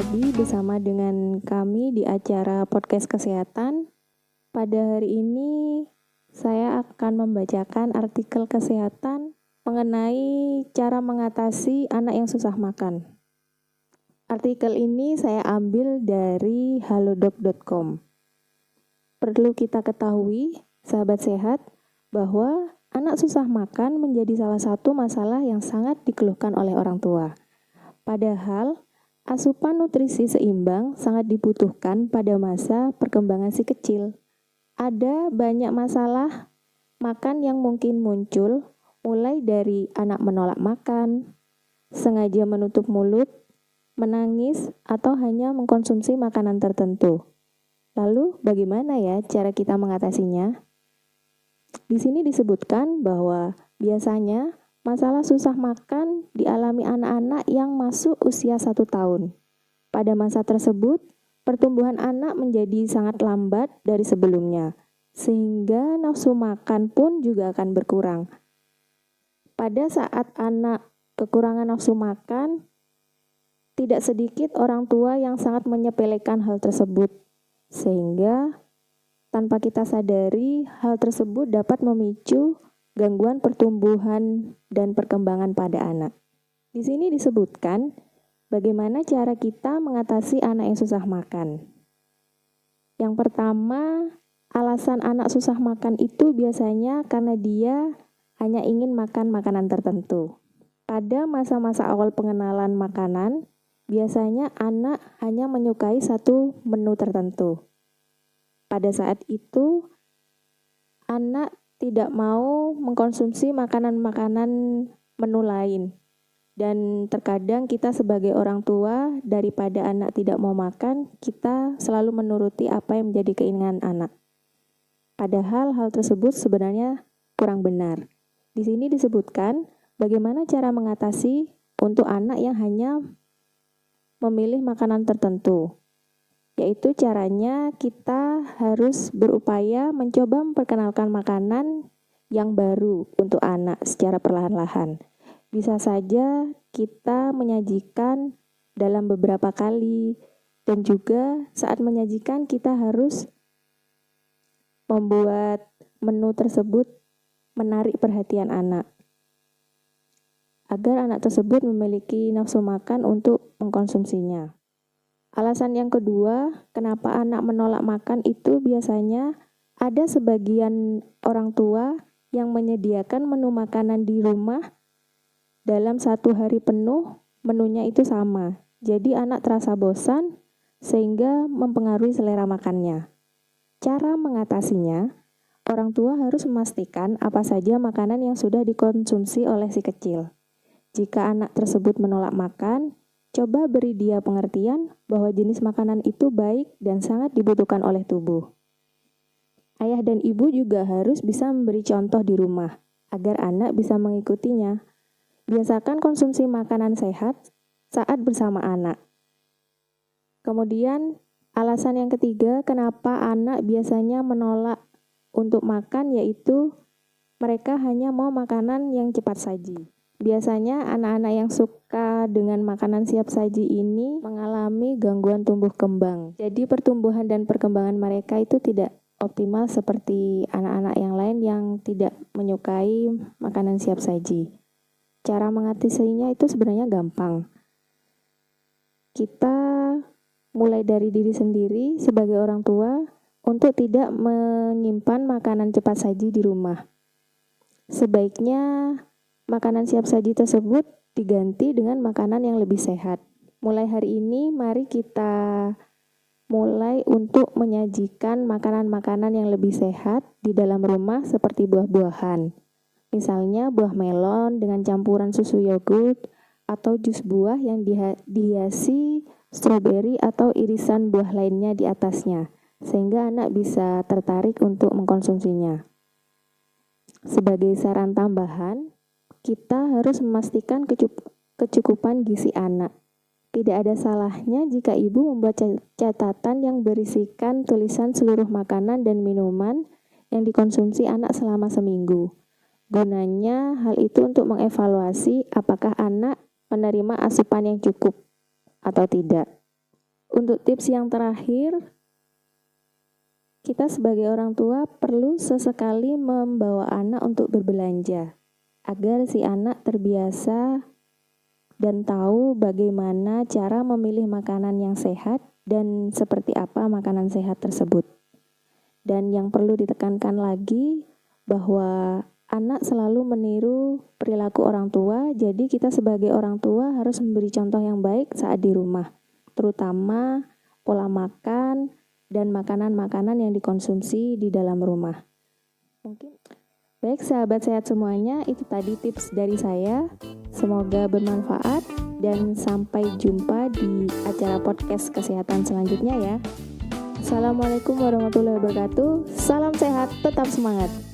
lagi bersama dengan kami di acara podcast kesehatan. Pada hari ini saya akan membacakan artikel kesehatan mengenai cara mengatasi anak yang susah makan. Artikel ini saya ambil dari halodoc.com. Perlu kita ketahui, sahabat sehat, bahwa anak susah makan menjadi salah satu masalah yang sangat dikeluhkan oleh orang tua. Padahal, asupan nutrisi seimbang sangat dibutuhkan pada masa perkembangan si kecil. Ada banyak masalah makan yang mungkin muncul, mulai dari anak menolak makan, sengaja menutup mulut, menangis, atau hanya mengkonsumsi makanan tertentu. Lalu, bagaimana ya cara kita mengatasinya? Di sini disebutkan bahwa biasanya masalah susah makan dialami anak-anak yang masuk usia 1 tahun. Pada masa tersebut, pertumbuhan anak menjadi sangat lambat dari sebelumnya, sehingga nafsu makan pun juga akan berkurang. Pada saat anak kekurangan nafsu makan, tidak sedikit orang tua yang sangat menyepelekan hal tersebut, sehingga tanpa kita sadari, hal tersebut dapat memicu gangguan pertumbuhan dan perkembangan pada anak. Di sini disebutkan bagaimana cara kita mengatasi anak yang susah makan. Yang pertama, alasan anak susah makan itu biasanya karena dia hanya ingin makan makanan tertentu. Pada masa-masa awal pengenalan makanan, biasanya anak hanya menyukai satu menu tertentu. Pada saat itu, anak tidak mau mengkonsumsi makanan-makanan menu lain. Dan terkadang kita sebagai orang tua, daripada anak tidak mau makan, kita selalu menuruti apa yang menjadi keinginan anak. Padahal hal tersebut sebenarnya kurang benar. Di sini disebutkan bagaimana cara mengatasi untuk anak yang hanya memilih makanan tertentu. Yaitu caranya kita harus berupaya mencoba memperkenalkan makanan yang baru untuk anak secara perlahan-lahan. Bisa saja kita menyajikan dalam beberapa kali, dan juga saat menyajikan kita harus membuat menu tersebut menarik perhatian anak, agar anak tersebut memiliki nafsu makan untuk mengkonsumsinya. Alasan yang kedua, kenapa anak menolak makan itu biasanya ada sebagian orang tua yang menyediakan menu makanan di rumah dalam 1 hari penuh, menunya itu sama. Jadi anak terasa bosan sehingga mempengaruhi selera makannya. Cara mengatasinya, orang tua harus memastikan apa saja makanan yang sudah dikonsumsi oleh si kecil. Jika anak tersebut menolak makan, coba beri dia pengertian bahwa jenis makanan itu baik dan sangat dibutuhkan oleh tubuh. Ayah dan ibu juga harus bisa memberi contoh di rumah, agar anak bisa mengikutinya. Biasakan konsumsi makanan sehat saat bersama anak. Kemudian, alasan yang ketiga kenapa anak biasanya menolak untuk makan, yaitu mereka hanya mau makanan yang cepat saji. Biasanya anak-anak yang suka dengan makanan siap saji ini mengalami gangguan tumbuh kembang. Jadi pertumbuhan dan perkembangan mereka itu tidak optimal seperti anak-anak yang lain yang tidak menyukai makanan siap saji. Cara mengatasinya itu sebenarnya gampang. Kita mulai dari diri sendiri sebagai orang tua untuk tidak menyimpan makanan cepat saji di rumah. Sebaiknya makanan siap saji tersebut diganti dengan makanan yang lebih sehat. Mulai hari ini, mari kita mulai untuk menyajikan makanan-makanan yang lebih sehat di dalam rumah seperti buah-buahan. Misalnya buah melon dengan campuran susu yogurt atau jus buah yang dihiasi stroberi atau irisan buah lainnya di atasnya, sehingga anak bisa tertarik untuk mengkonsumsinya. Sebagai saran tambahan, kita harus memastikan kecukupan gizi anak. Tidak ada salahnya jika ibu membuat catatan yang berisikan tulisan seluruh makanan dan minuman yang dikonsumsi anak selama seminggu. Gunanya hal itu untuk mengevaluasi apakah anak menerima asupan yang cukup atau tidak. Untuk tips yang terakhir, kita sebagai orang tua perlu sesekali membawa anak untuk berbelanja agar si anak terbiasa dan tahu bagaimana cara memilih makanan yang sehat dan seperti apa makanan sehat tersebut. Dan yang perlu ditekankan lagi bahwa anak selalu meniru perilaku orang tua, jadi kita sebagai orang tua harus memberi contoh yang baik saat di rumah, terutama pola makan dan makanan-makanan yang dikonsumsi di dalam rumah. Mungkin baik sahabat sehat semuanya, itu tadi tips dari saya. Semoga bermanfaat dan sampai jumpa di acara podcast kesehatan selanjutnya ya. Assalamualaikum warahmatullahi wabarakatuh. Salam sehat, tetap semangat.